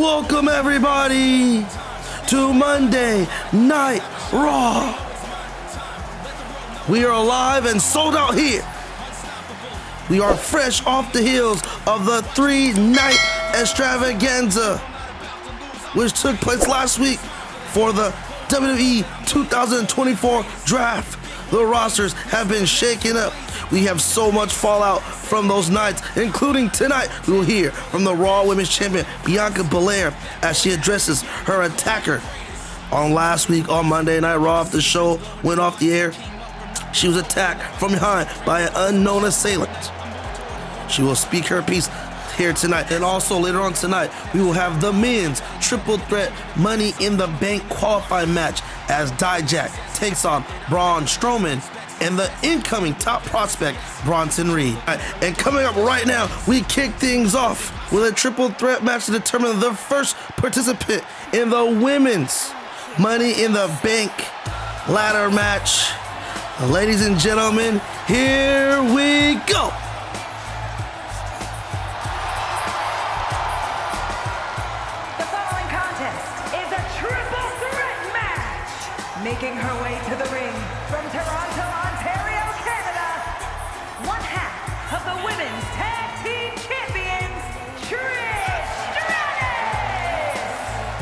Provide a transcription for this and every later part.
Welcome everybody to Monday Night Raw. We are alive and sold out here. We are fresh off the heels of the 3-night extravaganza, which took place last week for the WWE 2024 draft. The rosters have been shaken up. We have so much fallout from those nights, including tonight. We will hear from the Raw Women's Champion, Bianca Belair, as she addresses her attacker. On last week, on Monday Night Raw, after the show went off the air, she was attacked from behind by an unknown assailant. She will speak her piece here tonight. And also later on tonight, we will have the men's triple threat Money in the Bank qualifying match as Dijak takes on Braun Strowman and the incoming top prospect, Bronson Reed. And coming up right now, we kick things off with a triple threat match to determine the first participant in the women's Money in the Bank ladder match. Ladies and gentlemen, here we go. The following contest is a triple threat match. Making her way to the ring from Toronto, Ontario, Canada, one half of the Women's Tag Team Champions, Trish Stratus.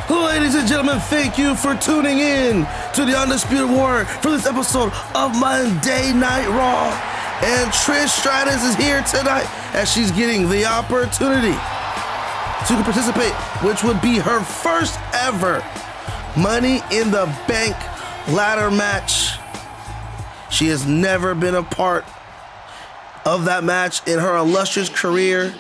Ladies and gentlemen, thank you for tuning in to the Undisputed War for this episode of Monday Night Raw. And Trish Stratus is here tonight as she's getting the opportunity to participate, which would be her first ever Money in the Bank ladder match. She has never been a part of that match in her illustrious career.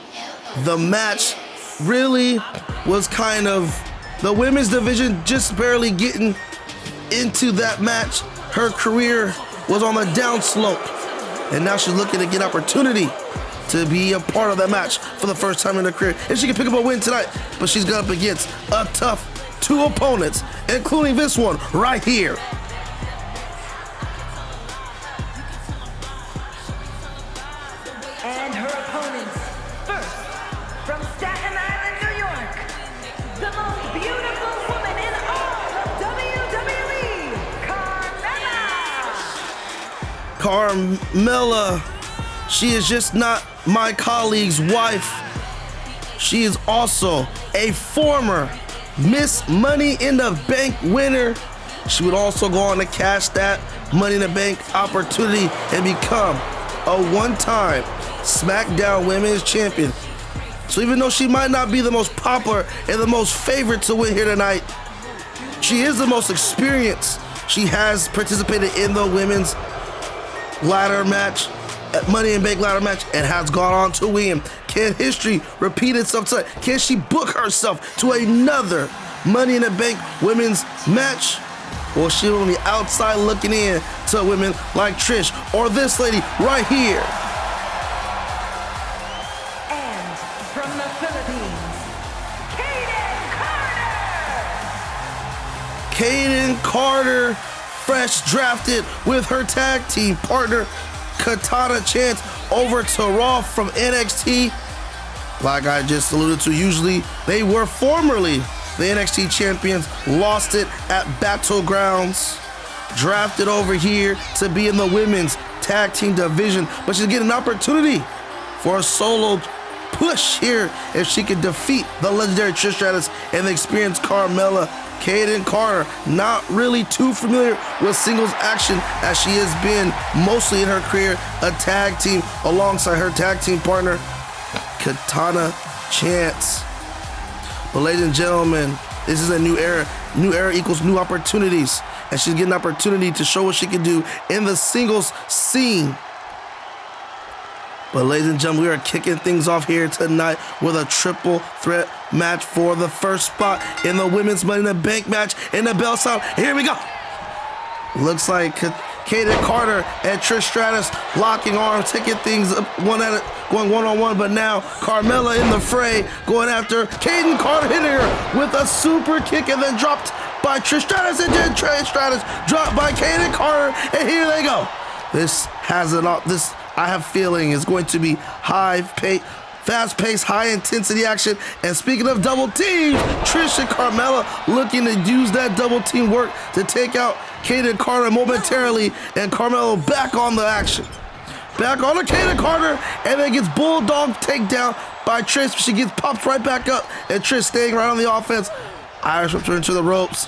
The match really was kind of the women's division just barely getting into that match. Her career was on the downslope, and now she's looking to get opportunity to be a part of that match for the first time in her career. And she can pick up a win tonight, but she's got up against a tough two opponents, including this one right here. And her opponents, first, from Staten Island, New York, the most beautiful woman in all of WWE, Carmella. She is just not my colleague's wife. She is also a former Miss Money in the Bank winner. She would also go on to cash that Money in the Bank opportunity and become a one-time SmackDown Women's Champion. So even though she might not be the most popular and the most favorite to win here tonight, she is the most experienced. She has participated in the women's ladder match, Money in the Bank ladder match, and has gone on to win. Can history repeat itself tonight? Can she book herself to another Money in the Bank women's match? Or she on the outside looking in to women like Trish or this lady right here? And from the Philippines, Kaden Kaden Carter. Carter, fresh drafted with her tag team partner, Katana Chance, over to Raw from NXT. Like I just alluded to, usually they were formerly the NXT champions, lost it at Battlegrounds, drafted over here to be in the women's tag team division, but she's getting an opportunity for a solo push here if she can defeat the legendary Trish Stratus and the experienced Carmella. Kaden Carter, not really too familiar with singles action as she has been mostly in her career a tag team alongside her tag team partner, Katana Chance. But ladies and gentlemen, this is a new era. New era equals new opportunities, and she's getting an opportunity to show what she can do in the singles scene. But ladies and gentlemen, we are kicking things off here tonight with a triple threat match for the first spot in the women's Money in the Bank match in the bell sound. Here we go. Looks like Kaden Carter and Trish Stratus locking arms, taking things up going one-on-one, but now Carmella in the fray, going after Kaden Carter, hitting her with a super kick and then dropped by Trish Stratus, and then Trish Stratus dropped by Kaden Carter, and here they go. This has I have feeling is going to be Fast-paced, high-intensity action. And speaking of double teams, Trish and Carmella looking to use that double team work to take out Kayden Carter momentarily. And Carmella back on the action. Back on to Kayden Carter, and then gets bulldog takedown by Trish. She gets popped right back up, and Trish staying right on the offense. Irish whips her into the ropes.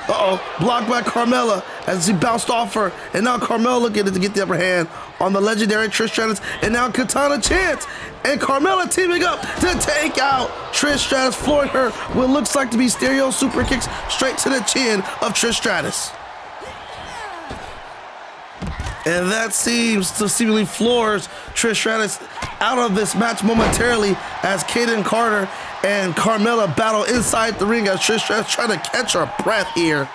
Blocked by Carmella as she bounced off her. And now Carmella looking to get the upper hand on the legendary Trish Stratus. And now Katana Chance and Carmella teaming up to take out Trish Stratus, flooring her what looks like to be stereo super kicks straight to the chin of Trish Stratus. And that seems to seemingly floors Trish Stratus out of this match momentarily as Kayden Carter and Carmella battle inside the ring as Trish Stratus trying to catch her breath here.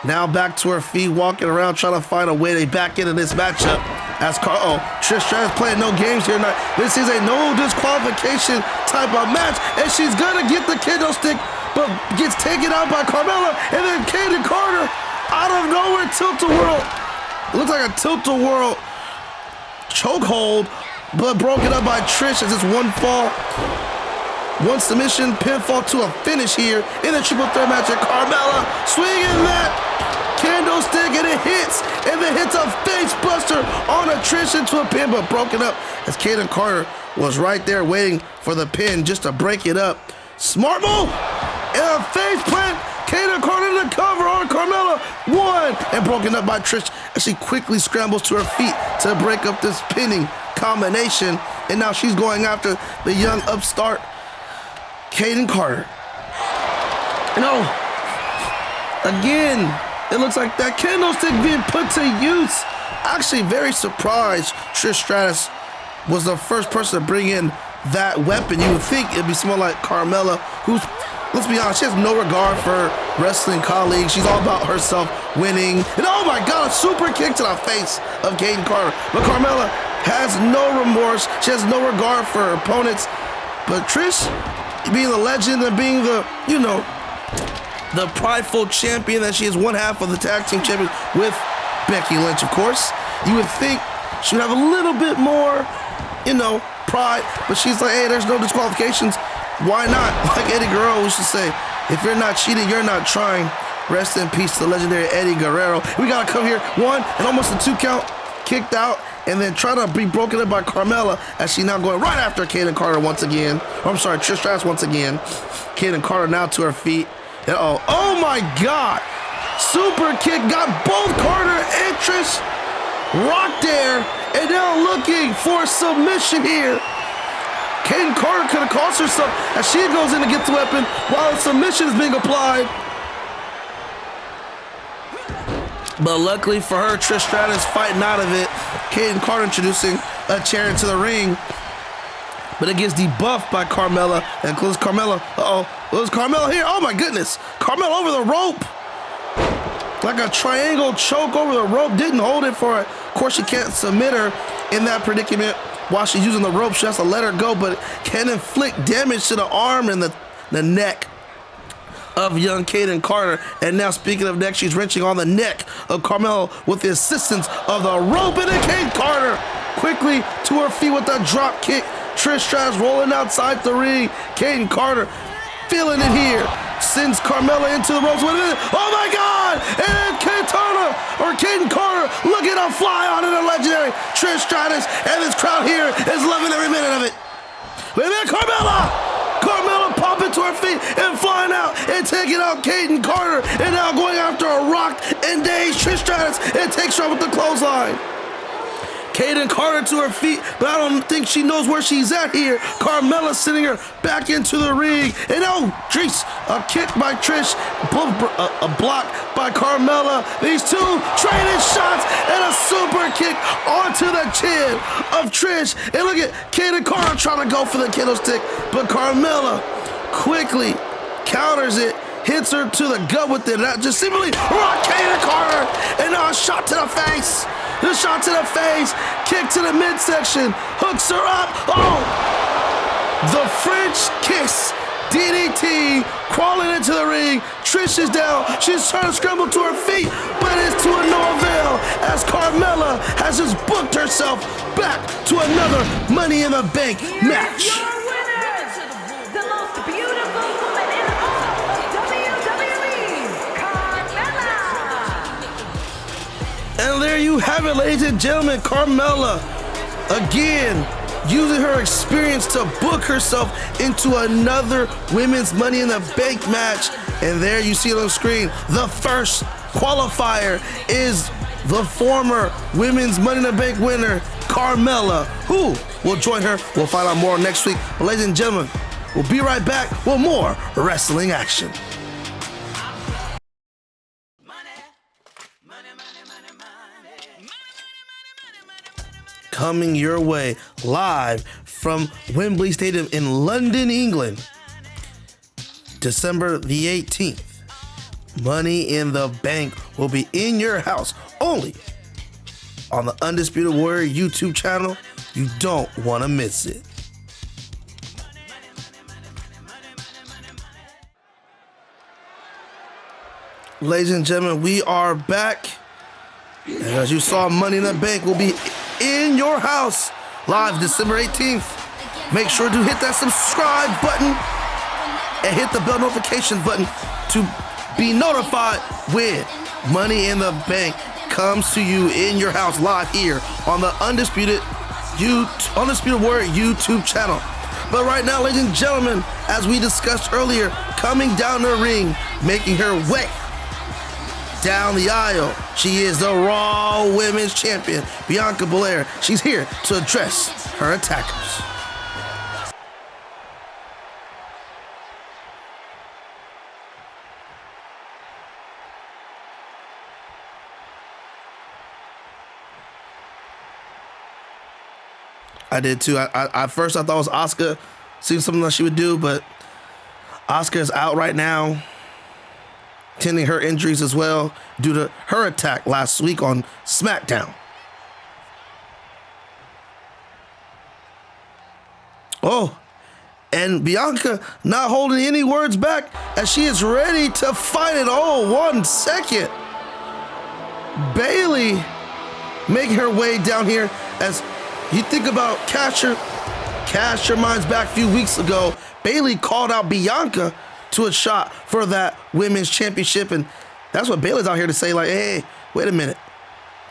Now back to her feet, walking around trying to find a way to back into this matchup. As Trish Stratus playing no games here tonight. This is a no disqualification type of match, and she's gonna get the kendo stick, but gets taken out by Carmella, and then Kayden Carter out of nowhere tilt-a-whirl. It looks like a tilt-a-whirl chokehold, but broken up by Trish as it's one fall, one submission, pinfall to a finish here in the triple threat match. And Carmella swinging that candlestick, and it hits, and then hits a face buster on a Trish into a pin, but broken up as Kayden Carter was right there waiting for the pin just to break it up. Smart move and a face plant. Kayden Carter in the cover on Carmella. One, and broken up by Trish as she quickly scrambles to her feet to break up this pinning combination. And now she's going after the young upstart Kayden Carter. Again, it looks like that candlestick being put to use. Actually very surprised Trish Stratus was the first person to bring in that weapon. You would think it'd be someone like Carmella, who's, let's be honest, she has no regard for wrestling colleagues. She's all about herself winning. And oh my God, a super kick to the face of Kayden Carter. But Carmella has no remorse. She has no regard for her opponents. But Trish, being the legend and being the, the prideful champion that she is, one half of the tag team champions with Becky Lynch, of course, you would think she would have a little bit more, pride. But she's like, hey, there's no disqualifications. Why not? Like Eddie Guerrero used to say, if you're not cheating, you're not trying. Rest in peace to the legendary Eddie Guerrero. We got to come here. One, and almost a 2 count, kicked out, and then trying to be broken up by Carmella as she now going right after Kayden Carter once again. Trish Stratus once again. Kayden Carter now to her feet. And oh my God. Super kick got both Carter and Trish rocked there, and now looking for submission here. Kayden Carter could have cost herself as she goes in to get the weapon while the submission is being applied. But luckily for her, Trish Stratus fighting out of it. Kayden Carter introducing a chair into the ring. But it gets debuffed by Carmella. And close Carmella. Was Carmella here? Oh my goodness. Carmella over the rope. Like a triangle choke over the rope. Didn't hold it for it. Of course, she can't submit her in that predicament. While she's using the rope, she has to let her go, but can inflict damage to the arm and the neck of young Kayden Carter. And now, speaking of neck, she's wrenching on the neck of Carmella with the assistance of the rope. And then Kayden Carter quickly to her feet with a drop kick. Trish Stratus rolling outside the ring. Kayden Carter feeling it here. Sends Carmella into the ropes. Oh my God! And Kayden Carter looking to fly on to the legendary Trish Stratus. And this crowd here is loving every minute of it. Wait a minute, Carmella popping to her feet and flying out and taking out Kayden Carter. And now going after a rocked and dazed Trish Stratus and takes her with the clothesline. Kayden Carter to her feet, but I don't think she knows where she's at here. Carmella sending her back into the ring. And jeez, a kick by Trish, a block by Carmella. These two trading shots and a super kick onto the chin of Trish. And look at Kayden Carter trying to go for the kendo stick, but Carmella quickly counters it. Hits her to the gut with it. That just seemingly rock Kayden Carter. And now a shot to the face. The shot to the face. Kick to the midsection. Hooks her up. The French kiss. DDT. Crawling into the ring. Trish is down. She's trying to scramble to her feet, but it's to no avail as as Carmella has just booked herself back to another Money in the Bank match. Your winners, the most beautiful woman in all of WWE, Carmella. And there you have it, ladies and gentlemen. Carmella, again, using her experience to book herself into another women's Money in the Bank match. And there you see it on the screen. The first qualifier is the former women's Money in the Bank winner, Carmella. Who will join her? We'll find out more next week. But ladies and gentlemen, we'll be right back with more wrestling action. Coming your way live from Wembley Stadium in London, England, December the 18th. Money in the Bank will be in your house only on the Undisputed Warrior YouTube channel. You don't want to miss it. Ladies and gentlemen, we are back. And as you saw, Money in the Bank will be in your house live December 18th. Make sure to hit that subscribe button and hit the bell notification button to be notified when Money in the Bank comes to you in your house live here on the Undisputed Warrior YouTube channel. But right now, ladies and gentlemen, as we discussed earlier, coming down the ring, making her way down the aisle, she is the Raw Women's Champion, Bianca Belair. She's here to address her attackers. I did too. At first I thought it was Asuka, seeing something that she would do, but Asuka is out right now, tending her injuries as well due to her attack last week on SmackDown. Oh, and Bianca not holding any words back as she is ready to fight it. Oh, 1 second. Bayley making her way down here. As you think about cast your minds back a few weeks ago, Bayley called out Bianca to a shot for that women's championship, and that's what Bayley's out here to say, like, hey, wait a minute,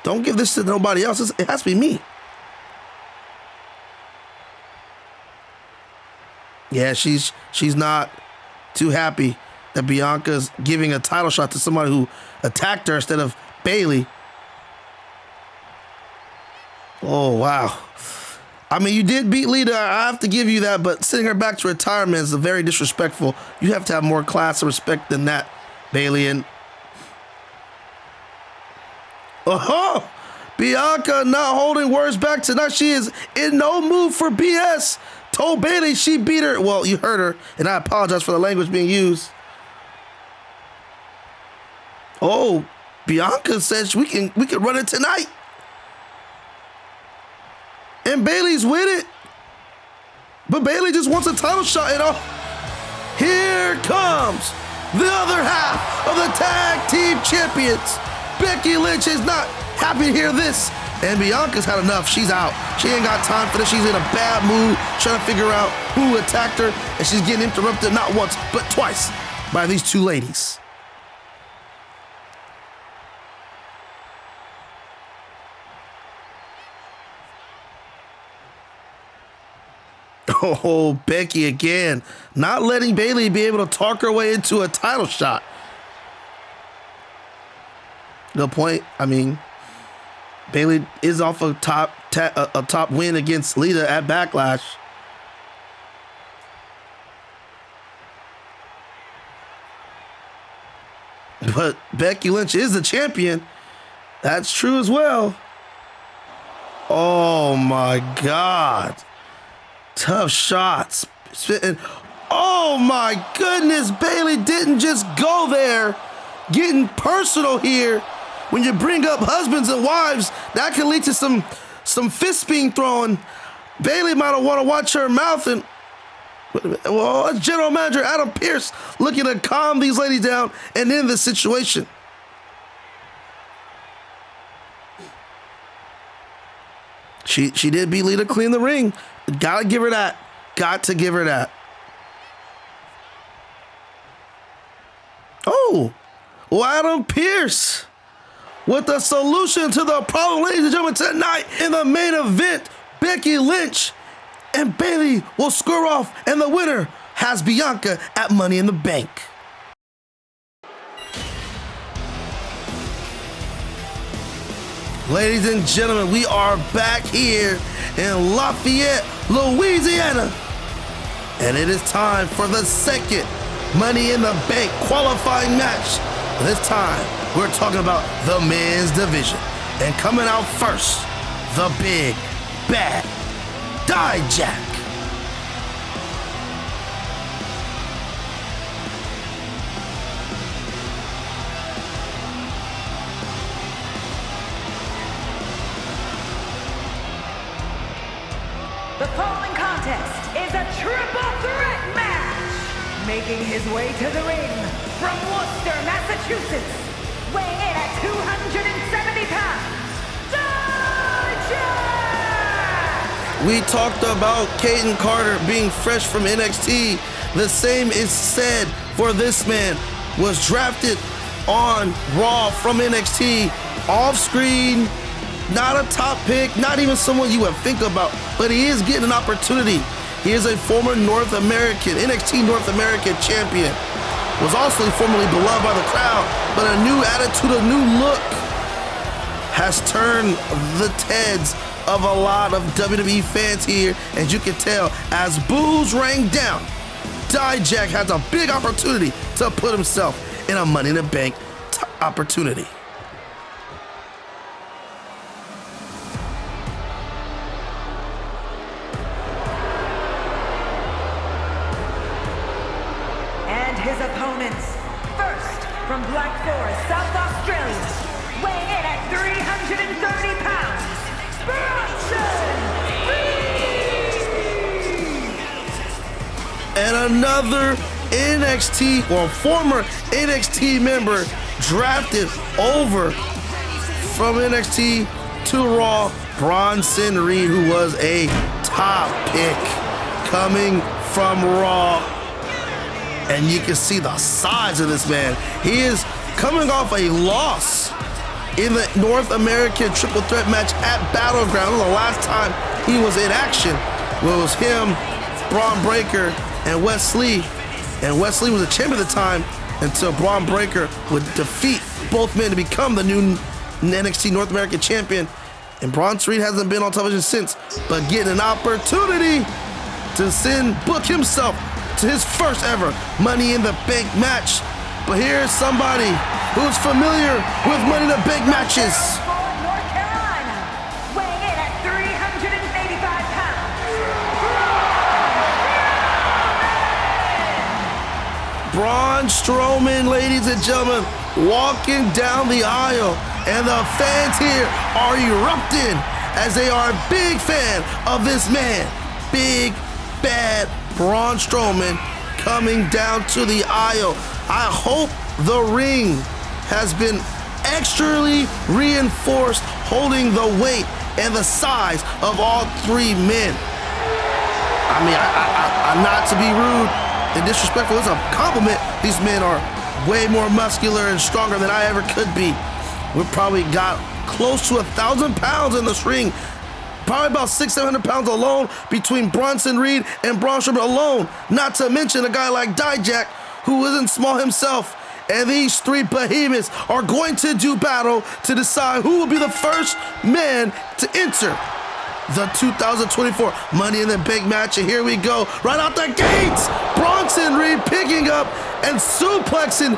don't give this to nobody else. It has to be me. Yeah, she's not too happy that Bianca's giving a title shot to somebody who attacked her instead of Bayley. Oh, wow. I mean, you did beat Lita. I have to give you that, but sending her back to retirement is very disrespectful. You have to have more class and respect than that, Bayley. And Bianca not holding words back tonight. She is in no mood for BS. Told Bayley she beat her. Well, you heard her, and I apologize for the language being used. Oh, Bianca says we can run it tonight. And Bayley's with it. But Bayley just wants a title shot. And here comes the other half of the tag team champions. Becky Lynch is not happy to hear this. And Bianca's had enough. She's out. She ain't got time for this. She's in a bad mood, trying to figure out who attacked her. And she's getting interrupted not once, but twice by these two ladies. Oh, Becky again, not letting Bayley be able to talk her way into a title shot. No point. I mean, Bayley is off a top win against Lita at Backlash. But Becky Lynch is the champion. That's true as well. Oh my God. Tough shots. Spitting. Oh my goodness, Bayley didn't just go there. Getting personal here. When you bring up husbands and wives, that can lead to some fists being thrown. Bayley might have want to watch her mouth. And well, General Manager Adam Pearce looking to calm these ladies down and end this situation. She did beat Lita clean the ring. Gotta give her that. Got to give her that. Oh, well, Adam Pearce with the solution to the problem, ladies and gentlemen, tonight in the main event. Becky Lynch and Bayley will square off, and the winner has Bianca at Money in the Bank. Ladies and gentlemen, we are back here in Lafayette, Louisiana. And it is time for the second Money in the Bank qualifying match. This time, we're talking about the men's division. And coming out first, the big, bad Dijak. The following contest is a triple threat match. Making his way to the ring from Worcester, Massachusetts, weighing in at 270 pounds, Dijak! We talked about Caden Carter being fresh from NXT. The same is said for this man. Was drafted on Raw from NXT, off screen. Not a top pick, not even someone you would think about, but he is getting an opportunity. He is a former NXT North American champion. Was also formerly beloved by the crowd, but a new attitude, a new look has turned the heads of a lot of WWE fans here, and you can tell as boos rang down, Dijak has a big opportunity to put himself in a Money in the Bank opportunity. His opponents, first from Black Forest, South Australia, weighing in at 330 pounds, Bronson Reed! And another NXT or former NXT member drafted over from NXT to Raw, Bronson Reed, who was a top pick coming from Raw. And you can see the size of this man. He is coming off a loss in the North American triple threat match at Battleground. The last time he was in action was him, Braun Breaker, and Wes Lee. And Wes Lee was a champion at the time until Braun Breaker would defeat both men to become the new NXT North American champion. And Bronson Reed hasn't been on television since, but getting an opportunity to book himself to his first ever Money in the Bank match. But here's somebody who's familiar with Money in the Bank matches. North Carolina, weighing in at 385 pounds, Braun Strowman, ladies and gentlemen, walking down the aisle. And the fans here are erupting as they are a big fan of this man. Big, bad Braun Strowman coming down to the aisle. I hope the ring has been extrally reinforced, holding the weight and the size of all three men. I mean, I'm not to be rude and disrespectful. It's a compliment. These men are way more muscular and stronger than I ever could be. We probably got close to 1,000 pounds in this ring. Probably about 600-700 pounds alone between Bronson Reed and Braun Strowman alone. Not to mention a guy like Dijak, who isn't small himself. And these three behemoths are going to do battle to decide who will be the first man to enter the 2024 Money in the Bank match. And here we go. Right out the gates, Bronson Reed picking up and suplexing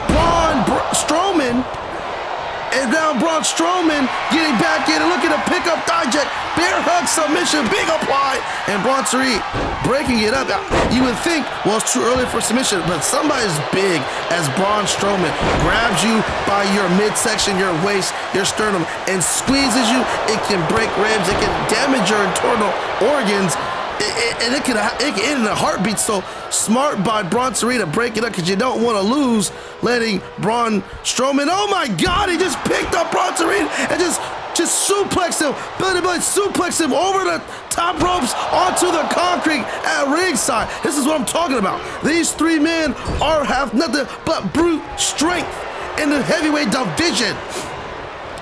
Braun Strowman. And now Braun Strowman getting back in and looking to pick up Dijak. Bear hug submission, big apply. And Bronson Reed breaking it up. You would think, well, it's too early for submission, but somebody as big as Braun Strowman grabs you by your midsection, your waist, your sternum, and squeezes you. It can break ribs, it can damage your internal organs. And it can end in a heartbeat. So smart by Bronson Reed to break it up because you don't want to lose letting Braun Strowman. Oh my God, he just picked up Bronson Reed and just suplexed him. Billy suplexed him over the top ropes onto the concrete at ringside. This is what I'm talking about. These three men have nothing but brute strength in the heavyweight division.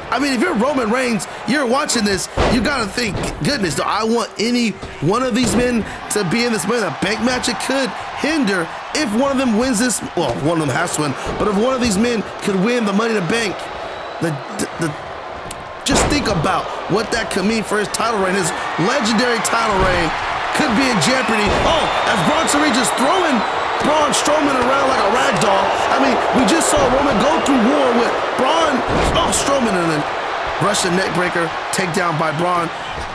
I mean, if you're Roman Reigns, you're watching this, you gotta think, goodness, do I want any one of these men to be in this Money in the Bank match? It could hinder if one of them wins this. Well, one of them has to win, but if one of these men could win the Money in the Bank, just think about what that could mean for his title reign. His legendary title reign could be in jeopardy. Oh, as Bronson Reed just throwing Braun Strowman around like a rag doll. I mean, we just saw Roman go through war with Strowman and then Russian neckbreaker takedown by Braun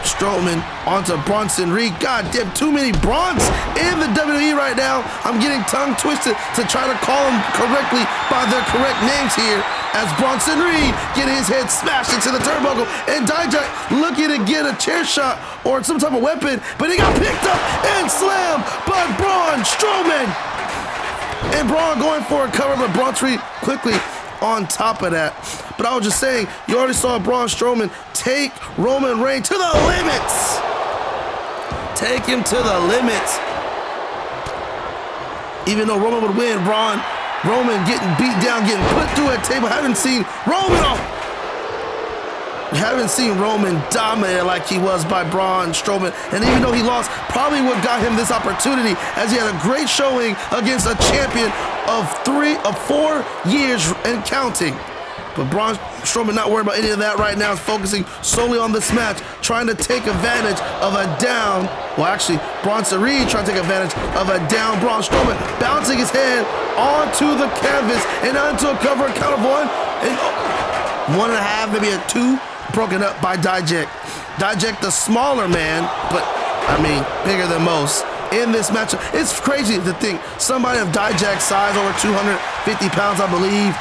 Strowman onto Bronson Reed. God damn, too many Brauns in the WWE right now. I'm getting tongue twisted to try to call them correctly by their correct names here as Bronson Reed getting his head smashed into the turnbuckle and Dijak looking to get a chair shot or some type of weapon, but he got picked up and slammed by Braun Strowman. And Braun going for a cover, but Bronson Reed quickly on top of that. But I was just saying, you already saw Braun Strowman take Roman Reigns to the limits. Take him to the limits. Even though Roman would win, Roman getting beat down, getting put through a table. Haven't seen Roman dominate like he was by Braun Strowman. And even though he lost, probably what got him this opportunity, as he had a great showing against a champion of 4 years and counting. But Braun Strowman not worried about any of that right now. Is focusing solely on this match, trying to take advantage of a down. Well, actually, Bronson Reed trying to take advantage of a down Braun Strowman, bouncing his head onto the canvas and onto a cover count of 1 and 1.5, maybe a 2, broken up by Dijak. Dijak, the smaller man, but I mean, bigger than most in this matchup. It's crazy to think somebody of Dijak's size, over 250 pounds, I believe,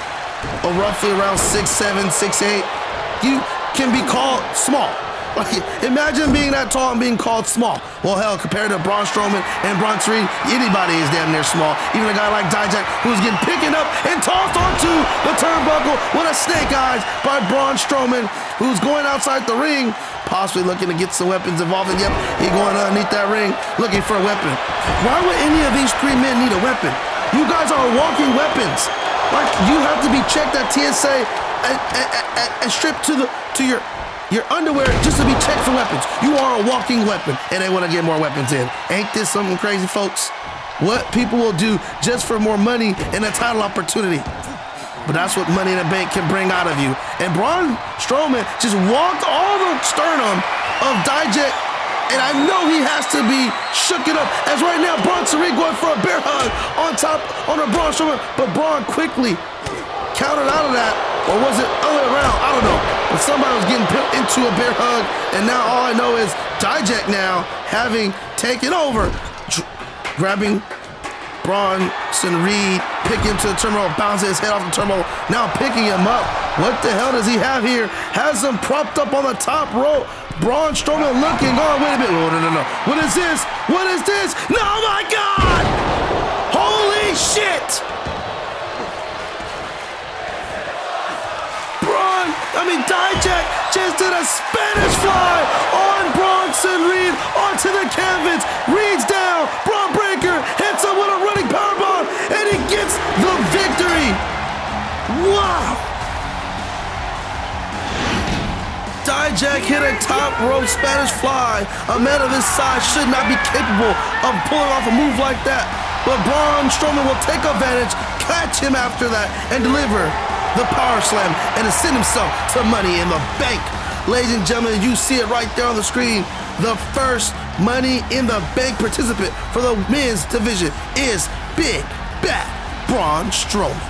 or roughly around 6'7", 6'8", you can be called small. Like, imagine being that tall and being called small. Well, hell, compared to Braun Strowman and Bronson Reed, anybody is damn near small. Even a guy like Dijak, who's getting picked up and tossed onto the turnbuckle with a snake eyes by Braun Strowman, who's going outside the ring, possibly looking to get some weapons involved. And yep, he's going underneath that ring looking for a weapon. Why would any of these three men need a weapon? You guys are walking weapons. Like, you have to be checked at TSA and stripped to your underwear just to be checked for weapons. You are a walking weapon, and they want to get more weapons in. Ain't this something crazy, folks? What people will do just for more money and a title opportunity. But that's what Money in the Bank can bring out of you. And Braun Strowman just walked all the sternum of Dijak, and I know he has to be shooken up. As right now, Bronson Reed going for a bear hug on a Braun Strowman, but Braun quickly counted out of that, or was it other way around? I don't know. But somebody was getting put into a bear hug, and now all I know is Dijak now having taken over, grabbing Bronson Reed, picking him to the turnbuckle, bouncing his head off the turnbuckle, now picking him up. What the hell does he have here? Has him propped up on the top rope. Braun Strowman looking on. Wait a minute. Oh, no. What is this? What is this? No, my God! Holy shit! Dijak just did a Spanish fly on Bronson Reed onto the canvas. Reed's down. Braun Breaker hits him with a running powerbomb, and he gets the victory. Wow! Dijak hit a top rope Spanish fly. A man of his size should not be capable of pulling off a move like that. But Braun Strowman will take advantage, catch him after that, and deliver the power slam and to send himself to Money in the Bank. Ladies and gentlemen, you see it right there on the screen. The first Money in the Bank participant for the men's division is Big Bad Braun Strowman.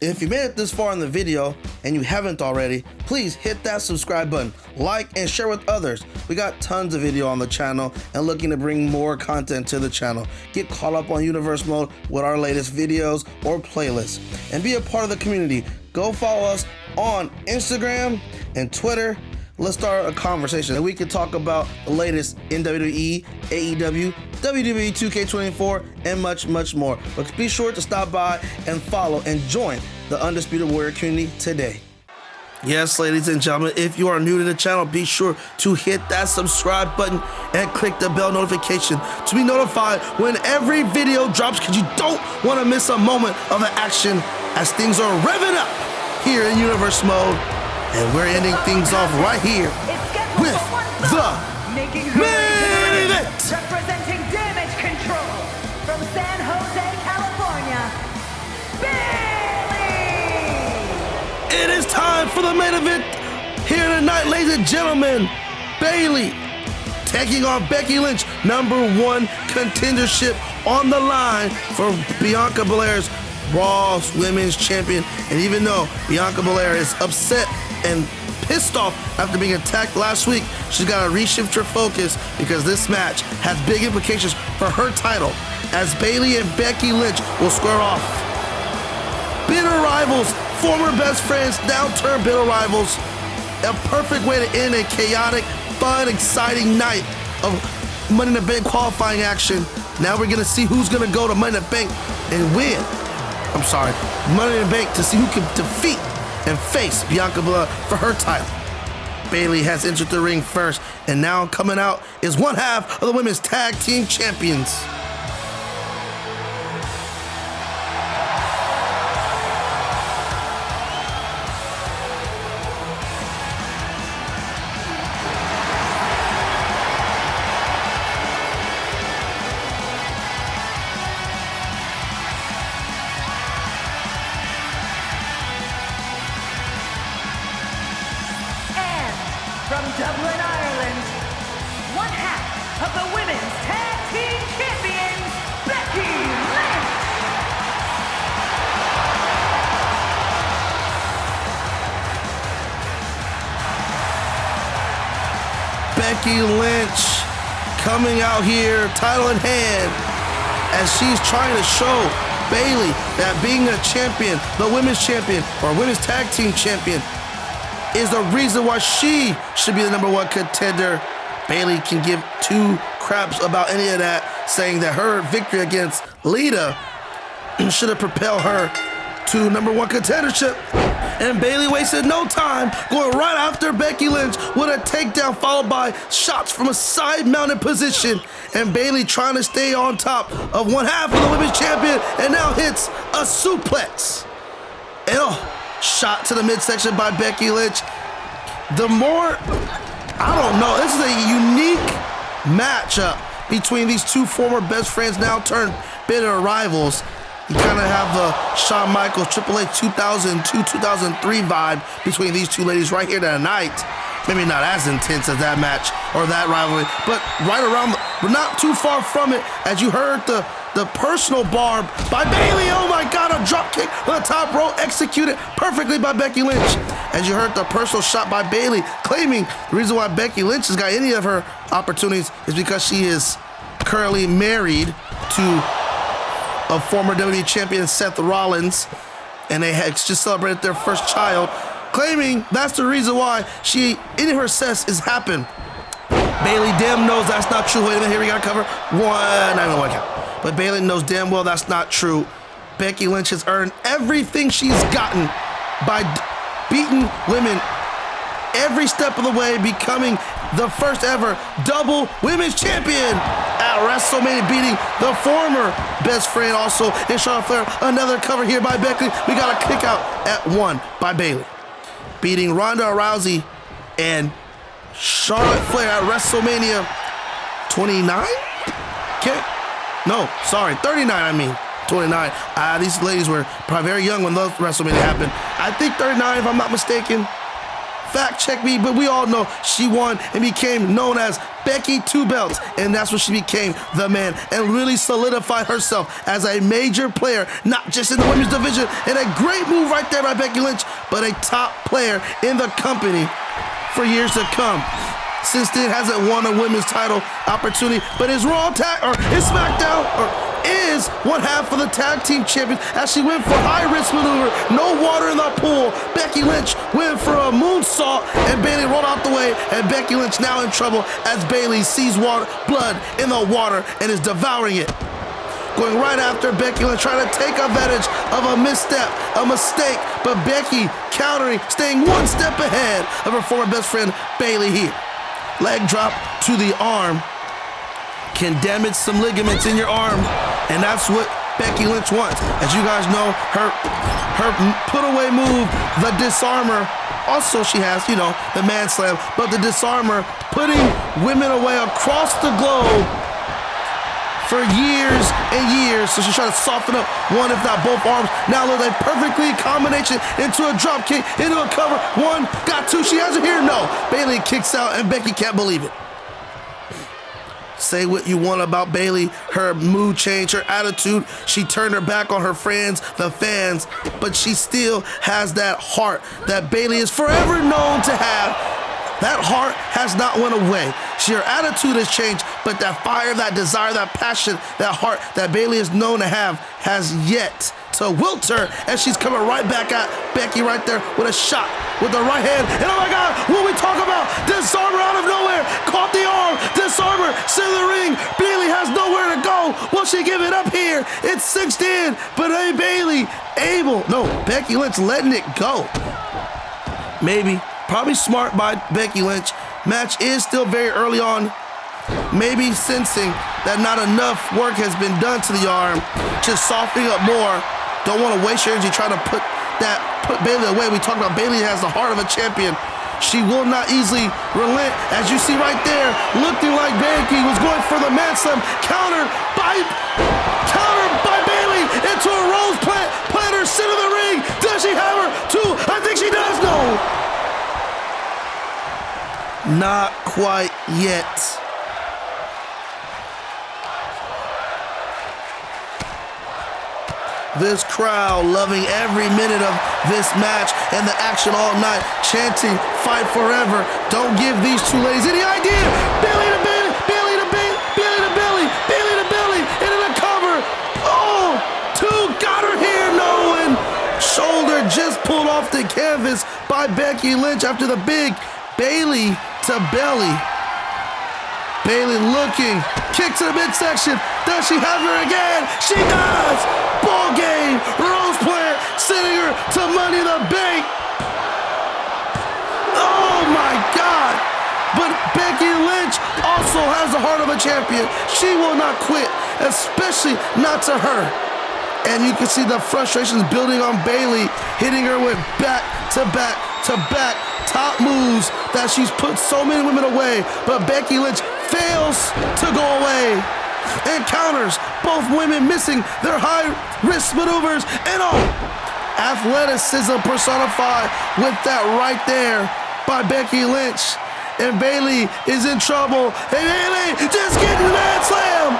If you made it this far in the video and you haven't already, please hit that subscribe button, like and share with others. We got tons of video on the channel and looking to bring more content to the channel. Get caught up on Universe Mode with our latest videos or playlists and be a part of the community. Go follow us on Instagram and Twitter. let's start a conversation. We can talk about the latest in WWE, AEW, WWE 2K24, and much, much more. But be sure to stop by and follow and join the Undisputed Warrior community today. Yes, ladies and gentlemen, if you are new to the channel, be sure to hit that subscribe button and click the bell notification to be notified when every video drops, because you don't want to miss a moment of the action as things are revving up here in Universe Mode. And we're ending things off right here with the main event. Representing Damage Control from San Jose, California, It is time for the main event here tonight, ladies and gentlemen. Bayley taking on Becky Lynch, #1 contendership on the line for Bianca Belair's Raw Women's Champion. And even though Bianca Belair is upset and pissed off after being attacked last week, she's got to reshift her focus because this match has big implications for her title, as Bayley and Becky Lynch will square off. Bitter rivals, former best friends, now turned bitter rivals. A perfect way to end a chaotic, fun, exciting night of Money in the Bank qualifying action. Now we're gonna see who's gonna go to Money in the Bank and win. Money in the Bank, to see who can defeat and face Bianca Belair for her title. Bayley has entered the ring first, and now coming out is one half of the Women's Tag Team Champions. from Dublin, Ireland, one half of the Women's Tag Team Champions, Becky Lynch. Becky Lynch coming out here, title in hand, as she's trying to show Bayley that being a champion, the women's champion, or women's tag team champion, is the reason why she should be the #1 contender. Bayley can give two craps about any of that, saying that her victory against Lita should have propelled her to #1 contendership. And Bayley wasted no time, going right after Becky Lynch with a takedown followed by shots from a side-mounted position. And Bayley trying to stay on top of one half of the women's champion, and now hits a suplex. And shot to the midsection by Becky Lynch. I don't know, this is a unique matchup between these two former best friends, now turned bitter rivals. You kind of have the Shawn Michaels, Triple H 2002, 2003 vibe between these two ladies right here tonight. Maybe not as intense as that match or that rivalry, but right around, but not too far from it, as you heard the personal barb by Bayley. Oh my God, a drop kick on the top rope, executed perfectly by Becky Lynch. As you heard the personal shot by Bayley, claiming the reason why Becky Lynch has got any of her opportunities is because she is currently married to a former WWE champion, Seth Rollins, and they had just celebrated their first child, claiming that's the reason why any of her success has happened. Bayley damn knows that's not true. Wait a minute, here we gotta cover one, not even one count. But Bayley knows damn well that's not true. Becky Lynch has earned everything she's gotten by beating women every step of the way, becoming the first ever double women's champion at WrestleMania, beating the former best friend also in Charlotte Flair. Another cover here by Becky. We got a kick out at 1 by Bayley. Beating Ronda Rousey and Charlotte Flair at WrestleMania 29? 39, I mean. 29. These ladies were probably very young when those WrestleMania happened. I think 39, if I'm not mistaken. Fact check me, but we all know she won and became known as Becky Two Belts, and that's when she became the man and really solidified herself as a major player, not just in the women's division, and a great move right there by Becky Lynch, but a top player in the company for years to come. Since then, hasn't won a women's title opportunity, but his Raw tag or his SmackDown or is one half of the tag team champions as she went for high-risk maneuver. No water in the pool. Becky Lynch went for a moonsault, and Bayley rolled out the way, and Becky Lynch now in trouble as Bayley sees blood in the water and is devouring it. Going right after Becky Lynch, trying to take advantage of a misstep, a mistake, but Becky countering, staying one step ahead of her former best friend, Bayley here. Leg drop to the arm can damage some ligaments in your arm, and that's what Becky Lynch wants. As you guys know, her put-away move, the disarmer, also she has, you know, the man slam, but the disarmer, putting women away across the globe for years and years. So she's trying to soften up one, if not both arms. Now look, a perfectly combination into a drop kick, into a cover. One, got two. She has it here. No. Bayley kicks out, and Becky can't believe it. Say what you want about Bayley, her mood change, her attitude. She turned her back on her friends, the fans, but she still has that heart that Bayley is forever known to have. That heart has not went away. Her attitude has changed, but that fire, that desire, that passion, that heart that Bayley is known to have has yet to wilt her, and she's coming right back at Becky right there with a shot with the right hand. And oh my God, what we talk about? Disarmer out of nowhere, caught the arm, disarmer, center of the ring. Bayley has nowhere to go. Will she give it up here? It's 6'd in, but hey, Bayley Becky Lynch letting it go. Maybe. Probably smart by Becky Lynch. Match is still very early on. Maybe sensing that not enough work has been done to the arm. Just softening up more. Don't want to waste your energy trying to put Bayley away. We talked about Bayley has the heart of a champion. She will not easily relent. As you see right there, looking like Becky was going for the man slam. Countered by Bayley into a rose planter, center of the ring. Does she have her? Two. I think she does. No. Not quite yet. This crowd loving every minute of this match and the action all night, chanting, fight forever. Don't give these two ladies any idea. Bayley to Bayley, Bayley to Bayley, Bayley to Bayley, Bayley to Bayley, into the cover. Oh, two, got her here, no, and shoulder just pulled off the canvas by Becky Lynch after the big Bayley to belly. Bayley looking, kick to the midsection. Does she have her again? She does! Ball game, rose plant, sending her to Money in the Bank. Oh my God! But Becky Lynch also has the heart of a champion. She will not quit, especially not to her. And you can see the frustrations building on Bayley, hitting her with back-to-back top moves that she's put so many women away. But Becky Lynch fails to go away and counters, both women missing their high-risk maneuvers. And athleticism personified with that right there by Becky Lynch. And Bayley is in trouble. And Bayley just getting the man slam.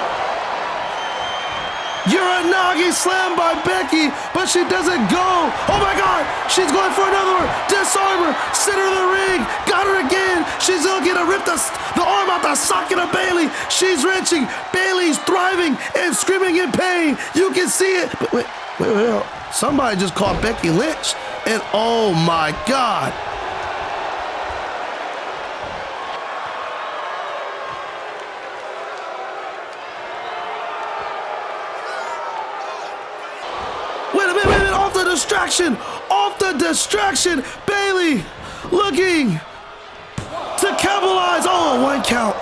Uranagi slam by Becky, but she doesn't go. Oh my God, she's going for another one. Disarmer, center of the ring, got her again. She's looking to rip the arm out the socket of Bayley. She's wrenching. Bayley's thriving and screaming in pain. You can see it. But wait. Somebody just called Becky Lynch, and oh my God. Wait a minute, off the distraction, Bayley looking to capitalize. Oh, one count.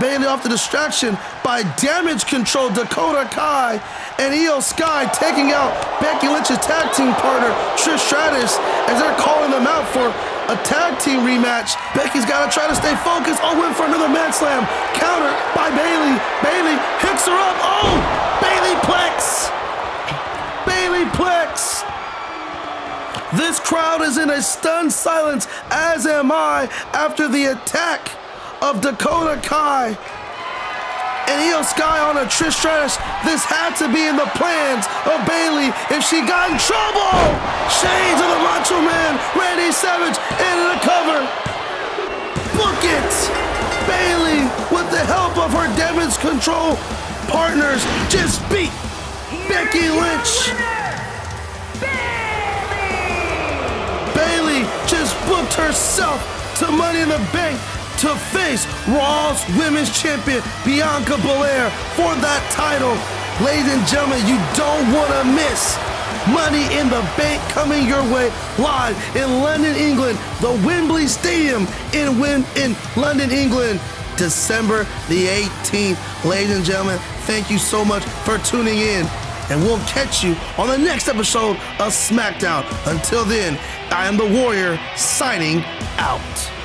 Bayley off the distraction by damage control, Dakota Kai and Io Sky taking out Becky Lynch's tag team partner, Trish Stratus, as they're calling them out for a tag team rematch. Becky's got to try to stay focused. Oh, went for another man slam. Counter by Bayley. Bayley hooks her up. Oh, Bayley Plex. Bayleyplex. This crowd is in a stunned silence, as am I, after the attack of Dakota Kai and Io Sky on a Trish Stratus. This had to be in the plans of Bayley if she got in trouble. Shades of the Macho Man, Randy Savage, into the cover. Book it. Bayley, with the help of her damage control partners, just beat Becky Lynch. Bayley just booked herself to Money in the Bank to face Raw's Women's Champion Bianca Belair for that title. Ladies and gentlemen, you don't want to miss Money in the Bank coming your way live in London, England, the Wembley Stadium in London, England, December the 18th. Ladies and gentlemen, thank you so much for tuning in, and we'll catch you on the next episode of SmackDown. Until then, I am the Warrior signing out.